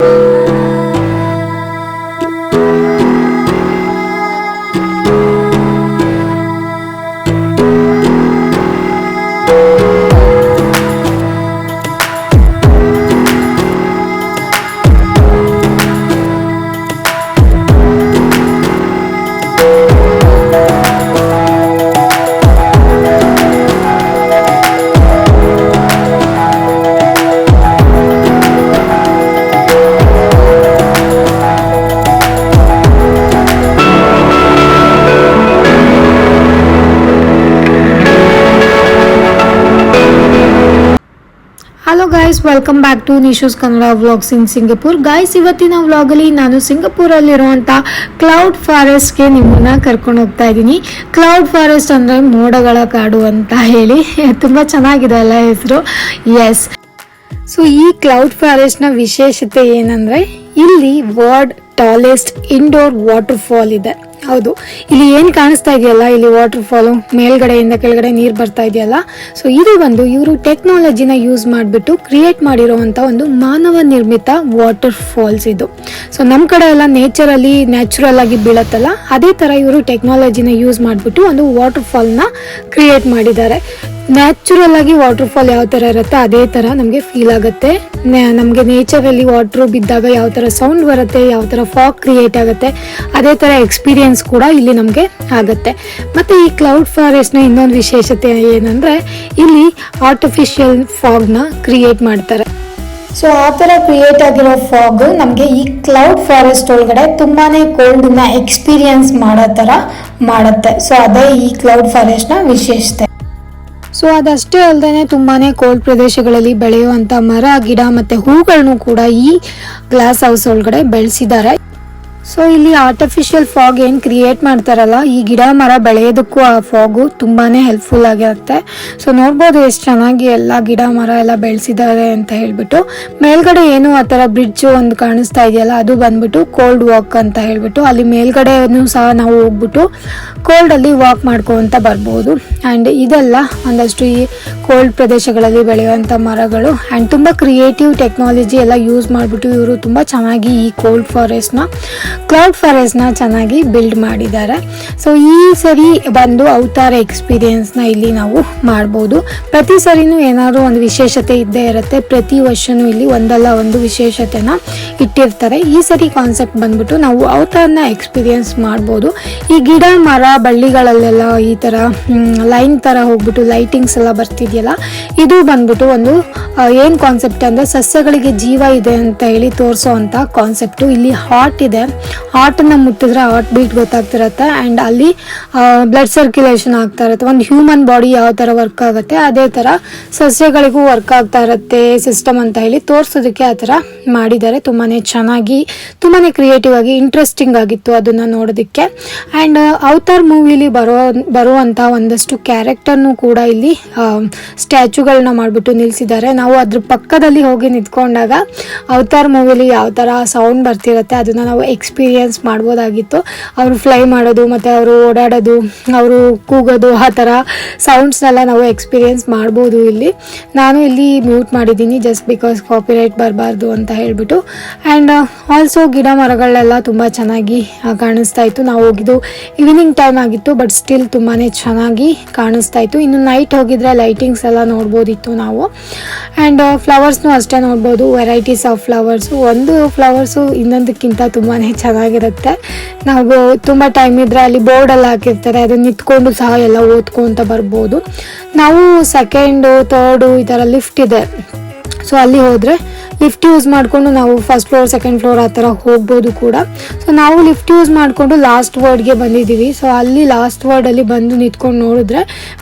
Hello guys, welcome back to Nishu's Kannada vlogs in Singapore. Guys, ಇವತ್ತಿನ ವ್ಲಾಗಲ್ಲಿ ನಾನು ಸಿಂಗಪೂರಲ್ಲಿರುವಂಥ ಕ್ಲೌಡ್ ಫಾರೆಸ್ಟ್ಗೆ ನಿಮ್ಮನ್ನ ಕರ್ಕೊಂಡು ಹೋಗ್ತಾ ಇದ್ದೀನಿ. ಕ್ಲೌಡ್ ಫಾರೆಸ್ಟ್ ಅಂದರೆ ಮೋಡಗಳ ಕಾಡು ಅಂತ ಹೇಳಿ ತುಂಬ ಚೆನ್ನಾಗಿದೆ ಅಲ್ಲ ಹೆಸರು. ಎಸ್, ಸೊ ಈ ಕ್ಲೌಡ್ ಫಾರೆಸ್ಟ್ನ ವಿಶೇಷತೆ ಏನಂದರೆ ಇಲ್ಲಿ ವರ್ಲ್ಡ್ ಟಾಲೆಸ್ಟ್ ಇಂಡೋರ್ ವಾಟರ್ಫಾಲ್ ಇದೆ. ಹೌದು, ಇಲ್ಲಿ ಏನು ಕಾಣಿಸ್ತಾ ಇದೆಯಲ್ಲ, ಇಲ್ಲಿ ವಾಟರ್ ಫಾಲು ಮೇಲ್ಗಡೆಯಿಂದ ಕೆಳಗಡೆ ನೀರು ಬರ್ತಾ ಇದೆಯಲ್ಲ, ಸೊ ಇದು ಒಂದು ಇವರು ಟೆಕ್ನಾಲಜಿನ ಯೂಸ್ ಮಾಡಿಬಿಟ್ಟು ಕ್ರಿಯೇಟ್ ಮಾಡಿರುವಂಥ ಒಂದು ಮಾನವ ನಿರ್ಮಿತ ವಾಟರ್ ಫಾಲ್ಸ್ ಇದು. ಸೊ ನಮ್ಮ ಕಡೆ ಎಲ್ಲ ನ್ಯಾಚುರಲ್ ಆಗಿ ಬೀಳತ್ತಲ್ಲ, ಅದೇ ಥರ ಇವರು ಟೆಕ್ನಾಲಜಿನ ಯೂಸ್ ಮಾಡಿಬಿಟ್ಟು ಒಂದು ವಾಟರ್ ಫಾಲ್ನ ಕ್ರಿಯೇಟ್ ಮಾಡಿದ್ದಾರೆ. ನ್ಯಾಚುರಲ್ ಆಗಿ ವಾಟರ್ ಫಾಲ್ ಯಾವ ಥರ ಇರುತ್ತೆ ಅದೇ ಥರ ನಮಗೆ ಫೀಲ್ ಆಗುತ್ತೆ. ನಮಗೆ ನೇಚರಲ್ಲಿ ವಾಟ್ರು ಬಿದ್ದಾಗ ಯಾವ ಥರ ಸೌಂಡ್ ಬರುತ್ತೆ, ಯಾವ ಥರ ಫಾಗ್ ಕ್ರಿಯೇಟ್ ಆಗುತ್ತೆ, ಅದೇ ಥರ ಎಕ್ಸ್ಪೀರಿಯನ್ಸ್ ಕೂಡ ಇಲ್ಲಿ ನಮಗೆ ಆಗುತ್ತೆ. ಮತ್ತು ಈ ಕ್ಲೌಡ್ ಫಾರೆಸ್ಟ್ನ ಇನ್ನೊಂದು ವಿಶೇಷತೆ ಏನಂದರೆ ಇಲ್ಲಿ ಆರ್ಟಿಫಿಷಿಯಲ್ ಫಾಗ್ನ ಕ್ರಿಯೇಟ್ ಮಾಡ್ತಾರೆ. ಸೊ ಆ ಥರ ಕ್ರಿಯೇಟ್ ಆಗಿರೋ ಫಾಗ್ ನಮಗೆ ಈ ಕ್ಲೌಡ್ ಫಾರೆಸ್ಟ್ ಒಳಗಡೆ ತುಂಬಾ ಕೋಲ್ಡನ್ನ ಎಕ್ಸ್ಪೀರಿಯನ್ಸ್ ಮಾಡೋ ಥರ ಮಾಡುತ್ತೆ. ಸೊ ಅದೇ ಈ ಕ್ಲೌಡ್ ಫಾರೆಸ್ಟ್ನ ವಿಶೇಷತೆ. ಸೊ ಅದಷ್ಟೇ ಅಲ್ಲದೆ ತುಂಬಾ ಕೋಲ್ಡ್ ಪ್ರದೇಶಗಳಲ್ಲಿ ಬೆಳೆಯುವಂಥ ಮರ, ಗಿಡ ಮತ್ತು ಹೂಗಳನ್ನು ಕೂಡ ಈ ಗ್ಲಾಸ್ ಹೌಸ್ ಒಳಗಡೆ ಬೆಳೆಸಿದ್ದಾರೆ. ಸೊ ಇಲ್ಲಿ ಆರ್ಟಿಫಿಷಿಯಲ್ ಫಾಗ್ ಏನು ಕ್ರಿಯೇಟ್ ಮಾಡ್ತಾರಲ್ಲ, ಈ ಗಿಡ ಮರ ಬೆಳೆಯೋದಕ್ಕೂ ಆ ಫಾಗು ತುಂಬಾ ಹೆಲ್ಪ್ಫುಲ್ ಆಗಿರುತ್ತೆ. ಸೊ ನೋಡ್ಬೋದು ಎಷ್ಟು ಚೆನ್ನಾಗಿ ಎಲ್ಲ ಗಿಡ ಮರ ಎಲ್ಲ ಬೆಳೆಸಿದ್ದಾರೆ ಅಂತ ಹೇಳ್ಬಿಟ್ಟು. ಮೇಲ್ಗಡೆ ಏನು ಆ ಥರ ಬ್ರಿಡ್ಜ್ ಒಂದು ಕಾಣಿಸ್ತಾ ಇದೆಯಲ್ಲ, ಅದು ಬಂದ್ಬಿಟ್ಟು ಕೋಲ್ಡ್ ವಾಕ್ ಅಂತ ಹೇಳ್ಬಿಟ್ಟು, ಅಲ್ಲಿ ಮೇಲ್ಗಡೆನೂ ಸಹ ನಾವು ಹೋಗ್ಬಿಟ್ಟು ಕೋಲ್ಡಲ್ಲಿ ವಾಕ್ ಮಾಡ್ಕೊಂತ ಬರ್ಬೋದು. ಆ್ಯಂಡ್ ಇದೆಲ್ಲ ಒಂದಷ್ಟು ಈ ಕೋಲ್ಡ್ ಪ್ರದೇಶಗಳಲ್ಲಿ ಬೆಳೆಯುವಂಥ ಮರಗಳು. ಆ್ಯಂಡ್ ತುಂಬ ಕ್ರಿಯೇಟಿವ್ ಟೆಕ್ನಾಲಜಿ ಎಲ್ಲ ಯೂಸ್ ಮಾಡಿಬಿಟ್ಟು ಇವರು ತುಂಬ ಚೆನ್ನಾಗಿ ಈ ಕ್ಲೌಡ್ ಫಾರೆಸ್ಟ್ನ ಚೆನ್ನಾಗಿ ಬಿಲ್ಡ್ ಮಾಡಿದ್ದಾರೆ. ಸೊ ಈ ಸರಿ ಬಂದು ಅವತಾರ ಎಕ್ಸ್ಪೀರಿಯನ್ಸ್ನ ಇಲ್ಲಿ ನಾವು ಮಾಡ್ಬೋದು. ಪ್ರತಿ ಸರಿನೂ ಏನಾದರೂ ಒಂದು ವಿಶೇಷತೆ ಇದ್ದೇ ಇರುತ್ತೆ. ಪ್ರತಿ ವರ್ಷನೂ ಇಲ್ಲಿ ಒಂದಲ್ಲ ಒಂದು ವಿಶೇಷತೆನ ಇಟ್ಟಿರ್ತಾರೆ. ಈ ಸರಿ ಕಾನ್ಸೆಪ್ಟ್ ಬಂದ್ಬಿಟ್ಟು ನಾವು ಅವತಾರನ ಎಕ್ಸ್ಪೀರಿಯನ್ಸ್ ಮಾಡ್ಬೋದು. ಈ ಗಿಡ ಮರ ಬಳ್ಳಿಗಳಲ್ಲೆಲ್ಲ ಈ ಥರ ಲೈನ್ ಥರ ಹೋಗ್ಬಿಟ್ಟು ಲೈಟಿಂಗ್ಸ್ ಎಲ್ಲ ಬರ್ತಿದೆಯಲ್ಲ, ಇದು ಬಂದ್ಬಿಟ್ಟು ಒಂದು ಏನು ಕಾನ್ಸೆಪ್ಟ್ ಅಂದರೆ ಸಸ್ಯಗಳಿಗೆ ಜೀವ ಇದೆ ಅಂತ ಹೇಳಿ ತೋರಿಸೋ ಅಂಥ ಕಾನ್ಸೆಪ್ಟು. ಇಲ್ಲಿ ಹಾರ್ಟ್ ಇದೆ, ಹಾರ್ಟನ್ನು ಮುಟ್ಟಿದ್ರೆ ಹಾರ್ಟ್ ಬೀಟ್ ಗೊತ್ತಾಗ್ತಿರತ್ತೆ. ಆ್ಯಂಡ್ ಅಲ್ಲಿ ಬ್ಲಡ್ ಸರ್ಕ್ಯುಲೇಷನ್ ಆಗ್ತಾ ಇರುತ್ತೆ. ಒಂದು ಹ್ಯೂಮನ್ ಬಾಡಿ ಯಾವ ಥರ ವರ್ಕ್ ಆಗುತ್ತೆ ಅದೇ ಥರ ಸಸ್ಯಗಳಿಗೂ ವರ್ಕ್ ಆಗ್ತಾ ಇರುತ್ತೆ ಸಿಸ್ಟಮ್ ಅಂತ ಹೇಳಿ ತೋರಿಸೋದಕ್ಕೆ ಆ ಥರ ಮಾಡಿದ್ದಾರೆ. ತುಂಬಾ ಚೆನ್ನಾಗಿ, ತುಂಬಾ ಕ್ರಿಯೇಟಿವ್ ಆಗಿ, ಇಂಟ್ರೆಸ್ಟಿಂಗ್ ಆಗಿತ್ತು ಅದನ್ನು ನೋಡೋದಕ್ಕೆ. ಆ್ಯಂಡ್ ಅವತಾರ್ ಮೂವಿಲಿ ಬರುವಂಥ ಒಂದಷ್ಟು ಕ್ಯಾರೆಕ್ಟರ್ನು ಕೂಡ ಇಲ್ಲಿ ಸ್ಟ್ಯಾಚುಗಳನ್ನ ಮಾಡಿಬಿಟ್ಟು ನಿಲ್ಲಿಸಿದ್ದಾರೆ. ನಾವು ಅದ್ರ ಪಕ್ಕದಲ್ಲಿ ಹೋಗಿ ನಿಂತ್ಕೊಂಡಾಗ ಅವತಾರ್ ಮೂವಿಲಿ ಯಾವ ಥರ ಸೌಂಡ್ ಬರ್ತಿರುತ್ತೆ ಅದನ್ನು ನಾವು ಎಕ್ಸ್ಪೀರಿಯನ್ಸ್ ಮಾಡ್ಬೋದಾಗಿತ್ತು. ಅವರು ಫ್ಲೈ ಮಾಡೋದು ಮತ್ತು ಅವರು ಓಡಾಡೋದು, ಅವರು ಕೂಗೋದು, ಆ ಥರ ಸೌಂಡ್ಸ್ನೆಲ್ಲ ನಾವು ಎಕ್ಸ್ಪೀರಿಯನ್ಸ್ ಮಾಡ್ಬೋದು. ನಾನು ಇಲ್ಲಿ ಮ್ಯೂಟ್ ಮಾಡಿದ್ದೀನಿ ಜಸ್ಟ್ ಬಿಕಾಸ್ ಕಾಪಿರೈಟ್ ಬರಬಾರ್ದು ಅಂತ ಹೇಳ್ಬಿಟ್ಟು. ಆ್ಯಂಡ್ ಆಲ್ಸೋ ಗಿಡ ಮರಗಳೆಲ್ಲ ತುಂಬ ಚೆನ್ನಾಗಿ ಕಾಣಿಸ್ತಾ ಇತ್ತು. ನಾವು ಹೋಗಿದ್ದು ಈವ್ನಿಂಗ್ ಟೈಮ್ ಆಗಿತ್ತು, ಬಟ್ ಸ್ಟಿಲ್ ತುಂಬಾ ಚೆನ್ನಾಗಿ ಕಾಣಿಸ್ತಾ ಇತ್ತು. ಇನ್ನು ನೈಟ್ ಹೋಗಿದ್ರೆ ಲೈಟಿಂಗ್ಸ್ ಎಲ್ಲ ನೋಡ್ಬೋದಿತ್ತು ನಾವು. ಆ್ಯಂಡ್ ಫ್ಲವರ್ಸ್ನು ಅಷ್ಟೇ ನೋಡ್ಬೋದು, ವೆರೈಟೀಸ್ ಆಫ್ ಫ್ಲವರ್ಸು. ಒಂದು ಫ್ಲವರ್ಸು ಇನ್ನೊಂದಕ್ಕಿಂತ ತುಂಬಾ ಚೆನ್ನಾಗಿರುತ್ತೆ. ನಾವು ತುಂಬ ಟೈಮ್ ಇದ್ದರೆ ಅಲ್ಲಿ ಬೋರ್ಡೆಲ್ಲ ಹಾಕಿರ್ತಾರೆ, ಅದನ್ನ ನಿಂತ್ಕೊಂಡು ಸಹ ಎಲ್ಲ ಓದ್ಕೊಂತ ಬರ್ಬೋದು. ನಾವು ಸೆಕೆಂಡು ಥರ್ಡು ಈ ಥರ ಲಿಫ್ಟ್ ಇದೆ. ಸೊ ಅಲ್ಲಿ ಹೋದರೆ ಲಿಫ್ಟ್ ಯೂಸ್ ಮಾಡಿಕೊಂಡು ನಾವು ಫಸ್ಟ್ ಫ್ಲೋರ್ ಸೆಕೆಂಡ್ ಫ್ಲೋರ್ ಆ ಥರ ಹೋಗ್ಬೋದು ಕೂಡ. ಸೊ ನಾವು ಲಿಫ್ಟ್ ಯೂಸ್ ಮಾಡಿಕೊಂಡು ಲಾಸ್ಟ್ ವರ್ಡ್ಗೆ ಬಂದಿದ್ದೀವಿ. ಸೊ ಅಲ್ಲಿ ಲಾಸ್ಟ್ ವರ್ಡಲ್ಲಿ ಬಂದು ನಿಂತ್ಕೊಂಡು ನೋಡಿದ್ರೆ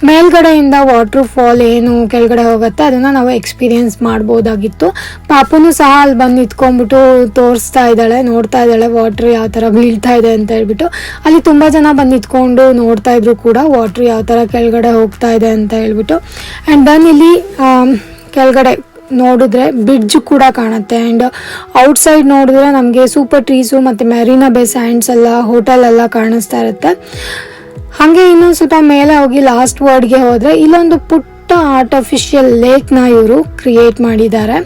ಮೇಲ್ಗಡೆಯಿಂದ ವಾಟರ್ ಫಾಲ್ ಏನು ಕೆಳಗಡೆ ಹೋಗುತ್ತೆ ಅದನ್ನು ನಾವು ಎಕ್ಸ್ಪೀರಿಯೆನ್ಸ್ ಮಾಡ್ಬೋದಾಗಿತ್ತು. ಪಾಪನೂ ಸಹ ಅಲ್ಲಿ ಬಂದು ನಿಂತ್ಕೊಂಡ್ಬಿಟ್ಟು ತೋರಿಸ್ತಾ ಇದ್ದಾಳೆ, ನೋಡ್ತಾ ಇದ್ದಾಳೆ ವಾಟ್ರ್ ಯಾವ ಥರ ಬೀಳ್ತಾ ಇದೆ ಅಂತ ಹೇಳ್ಬಿಟ್ಟು. ಅಲ್ಲಿ ತುಂಬ ಜನ ಬಂದು ನಿಂತ್ಕೊಂಡು ನೋಡ್ತಾ ಇದ್ರು ಕೂಡ ವಾಟ್ರ್ ಯಾವ ಥರ ಕೆಳಗಡೆ ಹೋಗ್ತಾ ಇದೆ ಅಂತ ಹೇಳ್ಬಿಟ್ಟು. ಆ್ಯಂಡ್ ದೆನ್ ಇಲ್ಲಿ ಕೆಳಗಡೆ ನೋಡಿದ್ರೆ ಬ್ರಿಡ್ಜ್ ಕೂಡ ಕಾಣುತ್ತೆ. ಆ್ಯಂಡ್ ಔಟ್ಸೈಡ್ ನೋಡಿದ್ರೆ ನಮಗೆ ಸೂಪರ್ ಟ್ರೀಸು ಮತ್ತು ಮೆರೀನಾ ಬೇ ಸ್ಯಾಂಡ್ಸ್ ಎಲ್ಲ ಹೋಟೆಲ್ ಎಲ್ಲ ಕಾಣಿಸ್ತಾ ಇರುತ್ತೆ. ಹಾಗೆ ಇನ್ನೊಂದು ಸ್ವಲ್ಪ ಮೇಲೆ ಹೋಗಿ ಲಾಸ್ಟ್ ವರ್ಡ್ಗೆ ಹೋದರೆ ಇಲ್ಲೊಂದು ಪುಟ್ಟ ಪುಟ್ಟ ಆರ್ಟಿಫಿಷಿಯಲ್ ಲೇಕ್ನ ಇವರು ಕ್ರಿಯೇಟ್ ಮಾಡಿದ್ದಾರೆ.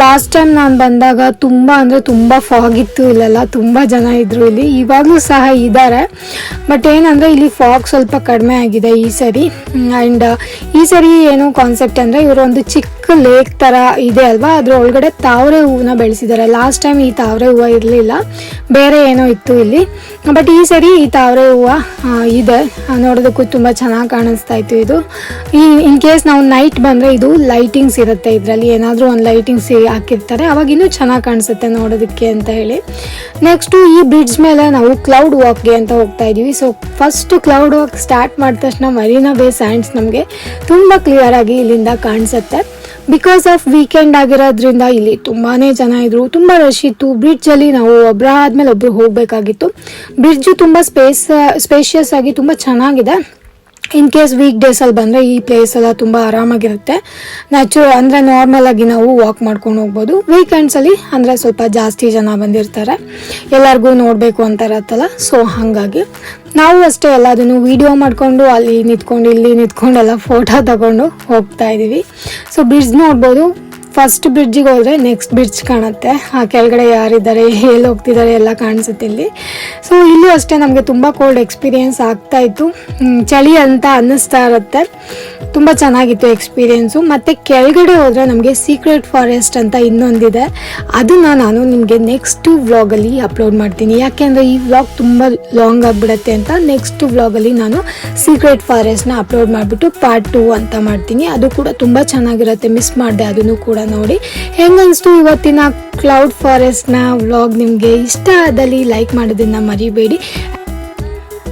ಲಾಸ್ಟ್ ಟೈಮ್ ನಾನು ಬಂದಾಗ ತುಂಬ ಅಂದರೆ ತುಂಬ ಫಾಗ್ ಇತ್ತು ಇಲ್ಲೆಲ್ಲ, ತುಂಬ ಜನ ಇದ್ದರು ಇಲ್ಲಿ. ಇವಾಗಲೂ ಸಹ ಇದ್ದಾರೆ, ಬಟ್ ಏನಂದರೆ ಇಲ್ಲಿ ಫಾಗ್ ಸ್ವಲ್ಪ ಕಡಿಮೆ ಆಗಿದೆ ಈ ಸರಿ. ಆ್ಯಂಡ್ ಈ ಸರಿ ಏನು ಕಾನ್ಸೆಪ್ಟ್ ಅಂದರೆ ಇವರು ಒಂದು ಚಿಕ್ಕ ಲೇಕ್ ಥರ ಇದೆ ಅಲ್ವಾ, ಅದ್ರ ಒಳಗಡೆ ತಾವರೆ ಹೂವನ್ನ ಬೆಳೆಸಿದ್ದಾರೆ. ಲಾಸ್ಟ್ ಟೈಮ್ ಈ ತಾವರೆ ಹೂವು ಇರಲಿಲ್ಲ, ಬೇರೆ ಏನೋ ಇತ್ತು ಇಲ್ಲಿ, ಬಟ್ ಈ ಸರಿ ಈ ತಾವರೆ ಹೂವು ಇದೆ. ನೋಡೋದಕ್ಕೂ ತುಂಬ ಚೆನ್ನಾಗಿ ಕಾಣಿಸ್ತಾ ಇತ್ತು ಇದು. ಇನ್ ಕೇಸ್ ನಾವು ನೈಟ್ ಬಂದರೆ ಇದು ಲೈಟಿಂಗ್ಸ್ ಇರುತ್ತೆ, ಇದರಲ್ಲಿ ಏನಾದರೂ ಒಂದು ಲೈಟಿಂಗ್ಸ್ ಹಾಕಿರ್ತಾರೆ, ಅವಾಗ ಇನ್ನೂ ಚೆನ್ನಾಗಿ ಕಾಣಿಸುತ್ತೆ ನೋಡೋದಕ್ಕೆ ಅಂತ ಹೇಳಿ. ನೆಕ್ಸ್ಟು ಈ ಬ್ರಿಡ್ಜ್ ಮೇಲೆ ನಾವು ಕ್ಲೌಡ್ ವಾಕ್ಗೆ ಅಂತ ಹೋಗ್ತಾ ಇದ್ದೀವಿ. So first cloud walk start ಮಾಡಿದ ತಕ್ಷಣ ಮರೀನಾ ಬೇ ಸ್ಯಾಂಡ್ಸ್ ನಮಗೆ ತುಂಬ ಕ್ಲಿಯರ್ ಆಗಿ ಇಲ್ಲಿಂದ ಕಾಣಿಸುತ್ತೆ. ಬಿಕಾಸ್ ಆಫ್ ವೀಕೆಂಡ್ ಆಗಿರೋದ್ರಿಂದ ಇಲ್ಲಿ ತುಂಬಾ ಜನ ಇದ್ರು, ತುಂಬ ರಶ್ ಇತ್ತು. ಬ್ರಿಡ್ಜಲ್ಲಿ ನಾವು ಒಬ್ಬರ ಆದಮೇಲೆ ಒಬ್ಬರು ಹೋಗಬೇಕಾಗಿತ್ತು. ಬ್ರಿಡ್ಜು ತುಂಬ ಸ್ಪೇಷಿಯಸ್ ಆಗಿ ತುಂಬ ಚೆನ್ನಾಗಿದೆ. ಇನ್ ಕೇಸ್ ವೀಕ್ ಡೇಸಲ್ಲಿ ಬಂದರೆ ಈ ಪ್ಲೇಸ್ ಎಲ್ಲ ತುಂಬ ಆರಾಮಾಗಿರುತ್ತೆ. ಅಂದರೆ ನಾರ್ಮಲ್ ಆಗಿ ನಾವು ವಾಕ್ ಮಾಡ್ಕೊಂಡು ಹೋಗ್ಬೋದು. ವೀಕೆಂಡ್ಸಲ್ಲಿ ಅಂದರೆ ಸ್ವಲ್ಪ ಜಾಸ್ತಿ ಜನ ಬಂದಿರ್ತಾರೆ, ಎಲ್ಲರಿಗೂ ನೋಡಬೇಕು ಅಂತ ಇರತ್ತಲ್ಲ, ಸೊ ಹಾಗಾಗಿ ನಾವು ಅಷ್ಟೇ ಎಲ್ಲದನ್ನು ವಿಡಿಯೋ ಮಾಡಿಕೊಂಡು ಅಲ್ಲಿ ನಿಂತ್ಕೊಂಡು ಇಲ್ಲಿ ನಿಂತ್ಕೊಂಡು ಎಲ್ಲ ಫೋಟೋ ತಗೊಂಡು ಹೋಗ್ತಾ ಇದ್ದೀವಿ. ಸೊ ಬ್ರಿಡ್ಜ್ ನೋಡ್ಬೋದು. ಫಸ್ಟ್ ಬ್ರಿಡ್ಜಿಗೆ ಹೋದರೆ ನೆಕ್ಸ್ಟ್ ಬ್ರಿಡ್ಜ್ ಕಾಣುತ್ತೆ, ಆ ಕೆಳಗಡೆ ಯಾರಿದ್ದಾರೆ, ಎಲ್ಲಿ ಹೋಗ್ತಿದ್ದಾರೆ ಎಲ್ಲ ಕಾಣಿಸುತ್ತೆ ಇಲ್ಲಿ. ಸೊ ಇಲ್ಲೂ ಅಷ್ಟೇ ನಮಗೆ ತುಂಬ ಕೋಲ್ಡ್ ಎಕ್ಸ್ಪೀರಿಯೆನ್ಸ್ ಆಗ್ತಾಯಿತ್ತು, ಚಳಿ ಅಂತ ಅನ್ನಿಸ್ತಾ ಇರುತ್ತೆ. ತುಂಬ ಚೆನ್ನಾಗಿತ್ತು ಎಕ್ಸ್ಪೀರಿಯೆನ್ಸು. ಮತ್ತು ಕೆಳಗಡೆ ಹೋದರೆ ನಮಗೆ ಸೀಕ್ರೆಟ್ ಫಾರೆಸ್ಟ್ ಅಂತ ಇನ್ನೊಂದಿದೆ, ಅದನ್ನು ನಾನು ನಿಮಗೆ ನೆಕ್ಸ್ಟ್ ವ್ಲಾಗಲ್ಲಿ ಅಪ್ಲೋಡ್ ಮಾಡ್ತೀನಿ. ಯಾಕೆಂದರೆ ಈ ವ್ಲಾಗ್ ತುಂಬ ಲಾಂಗ್ ಆಗಿಬಿಡುತ್ತೆ ಅಂತ ನೆಕ್ಸ್ಟ್ ವ್ಲಾಗಲ್ಲಿ ನಾನು ಸೀಕ್ರೆಟ್ ಫಾರೆಸ್ಟ್ನ ಅಪ್ಲೋಡ್ ಮಾಡಿಬಿಟ್ಟು ಪಾರ್ಟ್ 2 ಅಂತ ಮಾಡ್ತೀನಿ. ಅದು ಕೂಡ ತುಂಬ ಚೆನ್ನಾಗಿರುತ್ತೆ, ಮಿಸ್ ಮಾಡಿದೆ ಅದನ್ನು ಕೂಡ ನೋಡಿ. ಹೆಂಗನ್ನಿಸ್ತು ಇವತ್ತಿನ ಕ್ಲೌಡ್ ಫಾರೆಸ್ಟ್ನ ವ್ಲಾಗ್? ನಿಮಗೆ ಇಷ್ಟ ಆದಲ್ಲಿ ಲೈಕ್ ಮಾಡೋದನ್ನ ಮರಿಬೇಡಿ.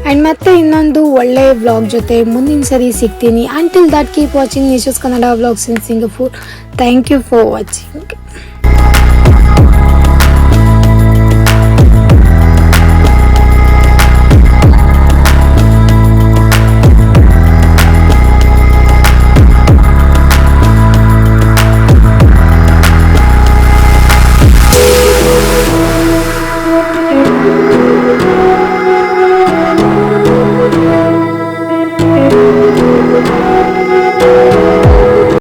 ಆ್ಯಂಡ್ ಮತ್ತೆ ಇನ್ನೊಂದು ಒಳ್ಳೆಯ ವ್ಲಾಗ್ ಜೊತೆ ಮುಂದಿನ ಸರಿ ಸಿಗ್ತೀನಿ. Until that keep watching Nishu's Kannada vlogs in Singapore. Thank you for watching.